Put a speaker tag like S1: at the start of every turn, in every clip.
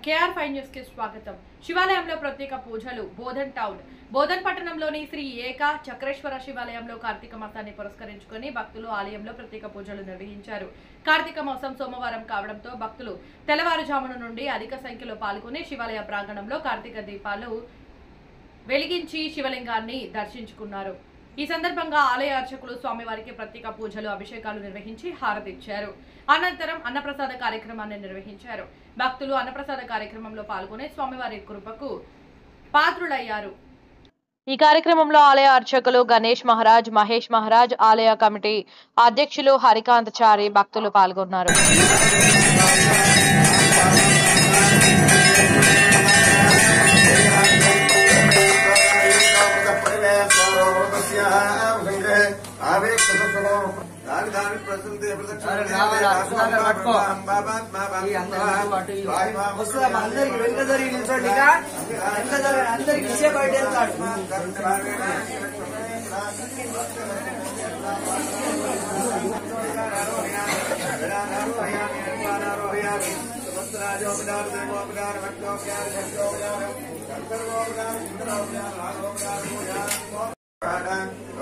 S1: KR5 news కి స్వాగతం. శివాలయంలో ప్రత్యేక పూజలు. బోధన్ టౌన్ బోధన్ పట్టణంలోని శ్రీ ఏక చక్రేశ్వర శివాలయంలో కార్తీక మాసాన్ని పురస్కరించుకొని భక్తులు ఆలయంలో ప్రత్యేక పూజలు నిర్వహించారు. కార్తీక మాసం సోమవారం కావడంతో భక్తులు తెల్లవారుజామున నుండి అధిక సంఖ్యలో పాల్గొని శివాలయ ప్రాంగణంలో కార్తీక దీపాలు వెలిగించి శివలింగాన్ని దర్శించుకున్నారు. ఈ సందర్భంగా ఆలయ అర్చకులు స్వామివారికి ప్రత్యేక పూజలు అభిషేకాలు నిర్వహించి హారతిచ్చారు. అనంతరం అన్నప్రసాద కార్యక్రమాన్ని నిర్వహించారు. భక్తులు అన్నప్రసాద కార్యక్రమంలో పాల్గొని స్వామివారి కృపకు పాత్రులయ్యారు. ఈ కార్యక్రమంలో ఆలయ అర్చకులు గణేష్ మహారాజ్, మహేష్ మహారాజ్, ఆలయ కమిటీ అధ్యక్షులు హరికాంత్ చారి భక్తులు పాల్గొన్నారు.
S2: అందరికి వెంట జరిగి నిల్చోండిగా అందరికి ఇచ్చే బయట వెళ్తాడు.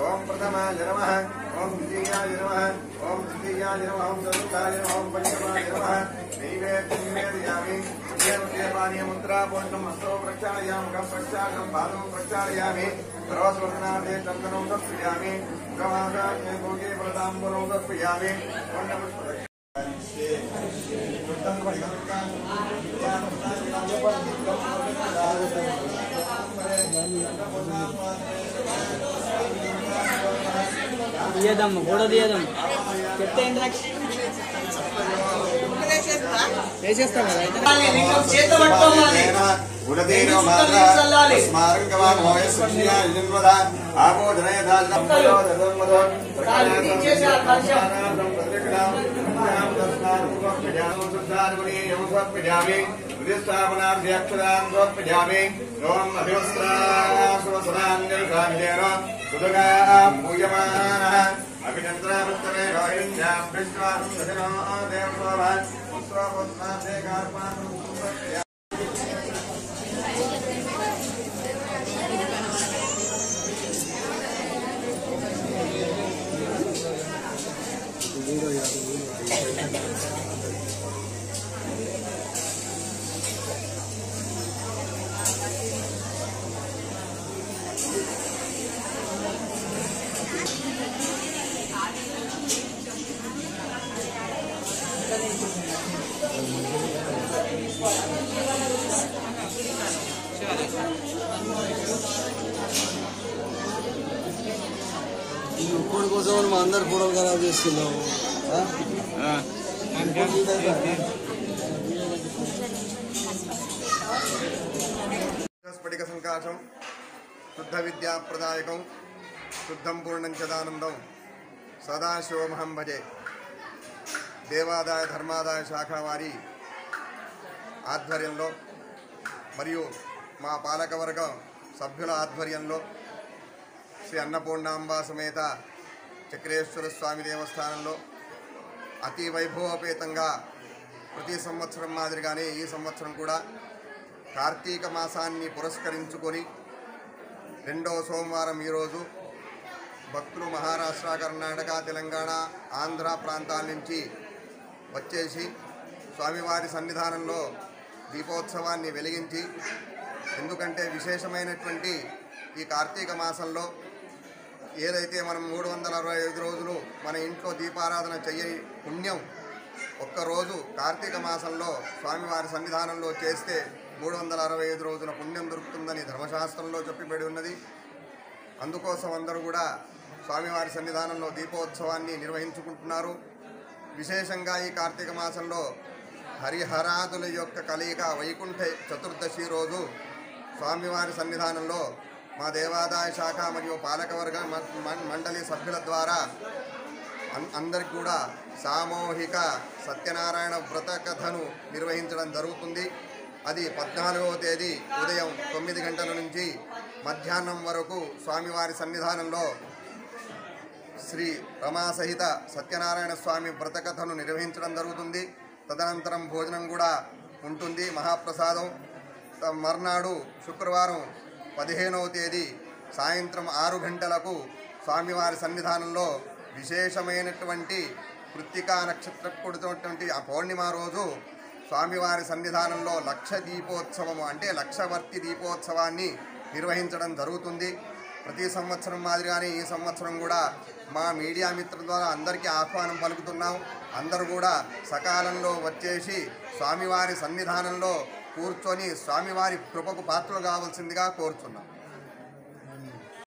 S3: ओम प्रथमाय नमः, ओम द्वितीयाय नमः, ओम तृतीयाय नमः, ओम चतुर्थाय नमः, ओम पंचमाय नमः। नैवेद्यं निवेदयामि। देवदेवानीय मुद्रापूर्णं हस्तौ प्रक्षालयामि, मुखं प्रक्षालनं, पादं प्रक्षालयामि। सर्वस्वर्णार्थे चन्दनं समर्पयामि। मुखमासाय भोगे प्रदाम्बूलं समर्पयामि।
S2: దియదమ్మ ఫోటో దియదమ్మ చెప్తే వేసేస్తాం
S3: अभिनंद्रावृत्तमे रोहिण्यां विश्वासं सजनो देवसोभान् पुत्रपुत्रार्थे कार्पानं समर्पयामि।
S4: ఒక్కడి కోసం మనం అందరు ఫోటోలు ఖరాబ్ చేస్తున్నాము.
S3: స్ఫటిక సంకాశం శుద్ధ విద్యాప్రదాయకం శుద్ధం పూర్ణం చదానందం సదాశివమహం భజే. దేవాదాయ ధర్మాదాయ శాఖ వారి ఆధ్వర్యంలో మరియు మా పాలకవర్గం సభ్యుల ఆధ్వర్యంలో శ్రీ అన్నపూర్ణాంబ సమేత చక్రేశ్వర స్వామి దేవస్థానంలో అతి వైభవోపేతంగా ప్రతి సంవత్సరం మాదిరిగానే ఈ సంవత్సరం కూడా కార్తీక మాసాన్ని పురస్కరించుకొని రెండవ సోమవారం ఈరోజు భక్తులు మహారాష్ట్ర, కర్ణాటక, తెలంగాణ, ఆంధ్ర ప్రాంతాల నుంచి వచ్చేసి స్వామివారి సన్నిధానంలో దీపోత్సవాన్ని వెలిగించి, ఎందుకంటే విశేషమైనటువంటి ఈ కార్తీక మాసంలో ఏదైతే మనం 365 రోజులు మన ఇంట్లో దీపారాధన చెయ్యని పుణ్యం ఒక్కరోజు కార్తీక మాసంలో స్వామివారి సన్నిధానంలో చేస్తే 365 రోజుల పుణ్యం దొరుకుతుందని ధర్మశాస్త్రంలో చెప్పబడి ఉన్నది. అందుకోసం అందరూ కూడా స్వామివారి సన్నిధానంలో దీపోత్సవాన్ని నిర్వహించుకుంటున్నారు. విశేషంగా ఈ కార్తీక మాసంలో హరిహరాదుల యొక్క కలయిక వైకుంఠ చతుర్దశి రోజు స్వామివారి సన్నిధానంలో మా దేవాదాయ శాఖ మరియు పాలకవర్గ మండలి సభ్యుల ద్వారా అందరికి కూడా సామూహిక సత్యనారాయణ వ్రత కథను నిర్వహించడం జరుగుతుంది. అది 14వ తేదీ ఉదయం 9 గంటల నుంచి మధ్యాహ్నం వరకు స్వామివారి సన్నిధానంలో శ్రీ రమాసహిత సత్యనారాయణ స్వామి వ్రతకథను నిర్వహించడం జరుగుతుంది. తదనంతరం భోజనం కూడా ఉంటుంది మహాప్రసాదం. మర్నాడు శుక్రవారం 15వ తేదీ సాయంత్రం 6 గంటలకు స్వామివారి సన్నిధానంలో విశేషమైనటువంటి కృత్తికా నక్షత్రం కూడుతున్నటువంటి ఆ పౌర్ణిమ రోజు స్వామివారి సన్నిధానంలో లక్ష దీపోత్సవము అంటే లక్షవర్తి దీపోత్సవాన్ని నిర్వహించడం జరుగుతుంది. ప్రతి సంవత్సరం మాదిరిగానే ఈ సంవత్సరం కూడా మా మీడియా మిత్రుల ద్వారా అందరికీ ఆహ్వానం పలుకుతున్నాం. అందరూ కూడా సకాలంలో వచ్చేసి స్వామివారి సన్నిధానంలో కూర్చొని స్వామివారి కృపకు పాత్రలు కావాల్సిందిగా కోరుచున్నాం.